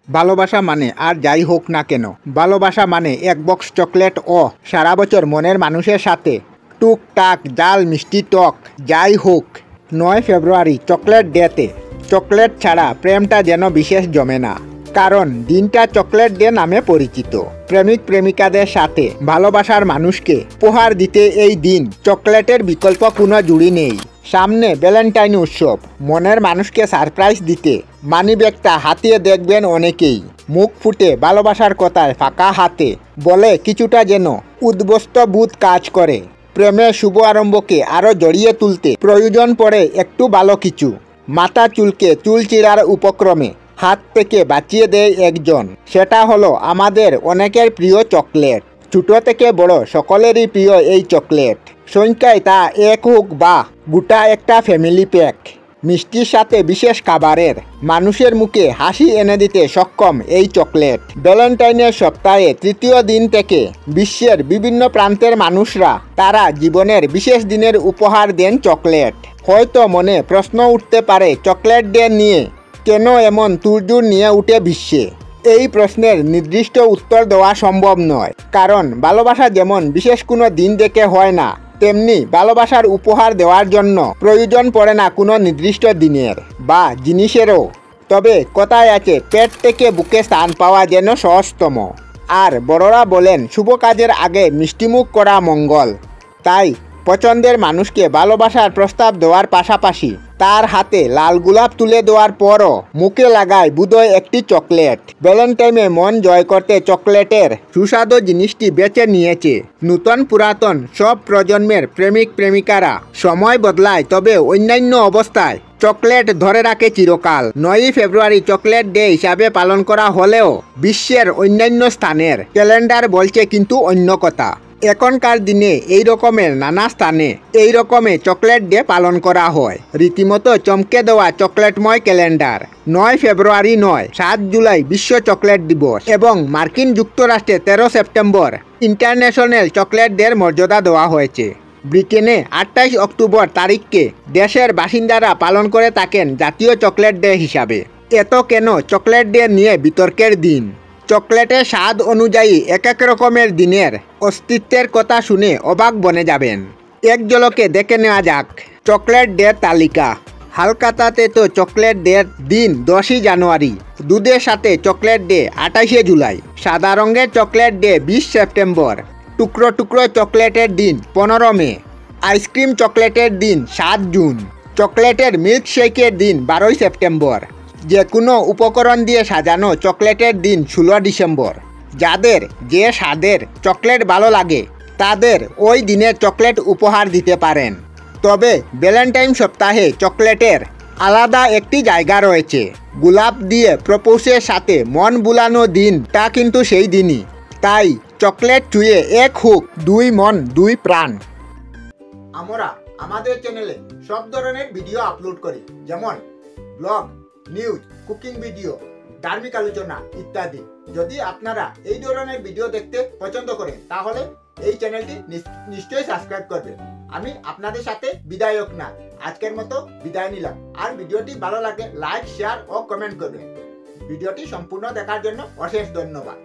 ভালোবাসা মানে আর যাই হোক না কেন, ভালোবাসা মানে এক বক্স চকলেট ও সারা বছর মনের মানুষের সাথে টুকটাক জাল মিষ্টি টক যাই হোক। 9 ফেব্রুয়ারি চকলেট ডেতে চকলেট ছাড়া প্রেমটা যেন বিশেষ জমে না, কারণ দিনটা চকলেট ডে নামে পরিচিত। প্রেমিক প্রেমিকাদের সাথে ভালোবাসার মানুষকে উপহার দিতে এই দিন চকলেটের বিকল্প কোনো জুড়ি নেই। সামনে ভ্যালেন্টাইন উৎসব, মনের মানুষকে সারপ্রাইজ দিতে মানিব্যাগটা হাতিয়ে দেখবেন অনেকেই। মুখ ফুটে ভালোবাসার কথায় ফাঁকা হাতে বলে কিছুটা যেন উদ্বস্ত বোধ কাজ করে। প্রেমের শুভ আরম্ভকে আরও জড়িয়ে তুলতে প্রয়োজন পড়ে একটু ভালো কিছু। মাথা চুলকে চুল চিড়ার উপক্রমে হাত থেকে বাঁচিয়ে দেয় একজন, সেটা হলো আমাদের অনেকের প্রিয় চকলেট। ছোট থেকে বড় সকলেরই প্রিয় এই চকলেট। সংখ্যায় তা এক হোক বা গোটা একটা ফ্যামিলি প্যাক, মিষ্টির সাথে বিশেষ খাবারের মানুষের মুখে হাসি এনে দিতে সক্ষম এই চকলেট। ভ্যালেন্টাইনের সপ্তাহে তৃতীয় দিন থেকে বিশ্বের বিভিন্ন প্রান্তের মানুষরা তারা জীবনের বিশেষ দিনের উপহার দেন চকলেট। হয়তো মনে প্রশ্ন উঠতে পারে চকলেট ডে নিয়ে কেন এমন তুড়জুড় নিয়ে উঠে বিশ্বে। এই প্রশ্নের নির্দিষ্ট উত্তর দেওয়া সম্ভব নয়, কারণ ভালোবাসা যেমন বিশেষ কোনো দিন দেখে হয় না, তেমনি ভালোবাসার উপহার দেওয়ার জন্য প্রয়োজন পড়ে না কোনো নির্দিষ্ট দিনের বা জিনিসেরও। তবে কথায় আছে, পেট থেকে বুকে স্থান পাওয়া যেন সহজতম। আর বড়রা বলেন শুভ কাজের আগে মিষ্টিমুখ করা মঙ্গল। তাই পছন্দের মানুষকে ভালোবাসার প্রস্তাব দেওয়ার পাশাপাশি তার হাতে লাল গোলাপ তুলে দেওয়ার পরও মুখে লাগায় বুধয় একটি চকলেট। ভ্যালেন্টাইনে মন জয় করতে চকলেটের সুস্বাদু জিনিসটি বেছে নিয়েছে নূতন পুরাতন সব প্রজন্মের প্রেমিক প্রেমিকারা। সময় বদলায়, তবে অন্যান্য অবস্থায় চকলেট ধরে রাখে চিরকাল। 9 ফেব্রুয়ারি চকলেট ডে হিসাবে পালন করা হলেও বিশ্বের অন্যান্য স্থানের ক্যালেন্ডার বলছে কিন্তু অন্য কথা। এখনকার দিনে এই রকমের নানা স্থানে এই রকমের চকলেট ডে পালন করা হয়। রীতিমতো চমকে দেওয়া চকলেটময় ক্যালেন্ডার। 9 ফেব্রুয়ারি নয়, 7 জুলাই বিশ্ব চকলেট দিবস এবং মার্কিন যুক্তরাষ্ট্রে 13 সেপ্টেম্বর ইন্টারন্যাশনাল চকলেট ডের মর্যাদা দেওয়া হয়েছে। ব্রিটেনে 28 অক্টোবর তারিখকে দেশের বাসিন্দারা পালন করে থাকেন জাতীয় চকলেট ডে হিসাবে। এত কেন চকলেট ডে নিয়ে বিতর্কের দিন? চকলেটের স্বাদ অনুযায়ী এক এক রকমের দিনের অস্তিত্বের কথা শুনে অবাক বনে যাবেন। এক ঝলকে দেখে নেওয়া যাক চকলেট ডে তালিকা। হালকাতাতে তো চকলেট ডের দিন 10 জানুয়ারি, দুধের সাথে চকলেট ডে 28 জুলাই, সাদা রঙের চকলেট ডে 20 সেপ্টেম্বর, টুকরো টুকরো চকলেটের দিন 15 মে, আইসক্রিম চকলেটের দিন 7 জুন, চকলেটের মিল্কশেকের দিন 12 সেপ্টেম্বর, যে কোনো উপকরণ দিয়ে সাজানো চকলেটের দিন 16 ডিসেম্বর। যাদের যে স্বাদের চকলেট ভালো লাগে তাদের ওই দিনে চকলেট উপহার দিতে পারেন। তবে ভ্যালেন্টাইন সপ্তাহে চকলেটের আলাদা একটি জায়গা রয়েছে। গোলাপ দিয়ে প্রপোজের সাথে মন বুলানো দিনটা কিন্তু সেই দিনই। তাই চকলেট চুয়ে এক হোক 2 মন 2 প্রাণ। আমরা আমাদের চ্যানেলে সব ধরনের ভিডিও আপলোড করি, যেমন ব্লগ, নিউজ, কুকিং ভিডিও, ধার্মিক আলোচনা ইত্যাদি। যদি আপনারা এই ধরনের ভিডিও দেখতে পছন্দ করেন তাহলে এই চ্যানেলটি নিশ্চয়ই সাবস্ক্রাইব করবেন। আমি আপনাদের সাথে বিদায়ক না, আজকের মতো বিদায় নিলাম। আর ভিডিওটি ভালো লাগে লাইক, শেয়ার ও কমেন্ট করবেন। ভিডিওটি সম্পূর্ণ দেখার জন্য অশেষ ধন্যবাদ।